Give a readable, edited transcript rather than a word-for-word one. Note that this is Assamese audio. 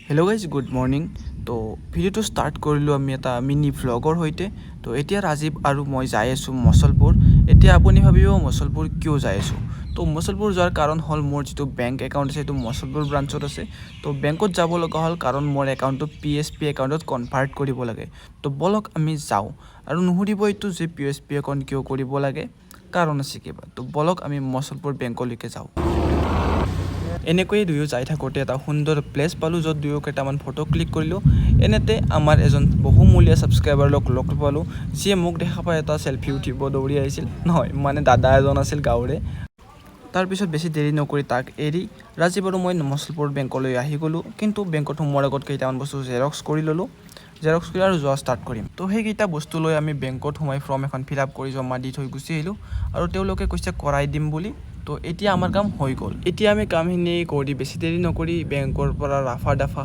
Hello guys good morning. तो भिडिओ स्टार्ट करिलो आमी एटा मिनी भ्लगर होइते। तो एतिया राजीव आरु मैं जाय आसु मसलपुर। एतिया आपुनि भाबिबो मसलपुर किय जाय आसु। तो मसलपुर जार कारण हल मोर जितु बैंक एकाउंट আছে तो मसलपुर ब्रांचत আছে। तो बैंकत যাব লগা हल कारण मोर एकाउंट PSP एकाउंटत कन्भार्ट करिब लागे। तो बलक आमी जाऊ आरु नुहुरिब इतु जे PSP एकाउंट किय करिब लागे कारण আছে किबा। तो बलक आमी मसलपुर बैंकলৈके जाऊ। এনেকৈ দুয়ো যাই থাকোঁতে এটা সুন্দৰ প্লেচ পালোঁ য'ত দুয়ো কেইটামান ফটো ক্লিক কৰিলোঁ। এনেতে আমাৰ এজন বহুমূলীয়া ছাবস্ক্ৰাইবাৰক লগ পালোঁ যিয়ে মোক দেখা পাই এটা চেলফি উঠিব দৌৰি আহিছিল। নহয় মানে দাদা এজন আছিল গাঁৱৰে। তাৰপিছত বেছি দেৰি নকৰি তাক এৰি ৰাজীৱ আৰু মই মছলপুৰ বেংকলৈ আহি গ'লোঁ। কিন্তু বেংকত সোমোৱাৰ আগত কেইটামান বস্তু জেৰক্স কৰি ল'লোঁ। জেৰক্স কৰি আৰু যোৱা ষ্টাৰ্ট কৰিম। তো সেইকেইটা বস্তু লৈ আমি বেংকত সোমাই ফৰ্ম এখন ফিল আপ কৰি জমা দি থৈ গুচি আহিলোঁ আৰু তেওঁলোকে কৈছে কৰাই দিম বুলি। তো এতিয়া আমাৰ কাম হৈ গ'ল। এতিয়া আমি কামখিনি কৰি বেছি দেৰি নকৰি বেংকৰ পৰা ৰাফা দাফা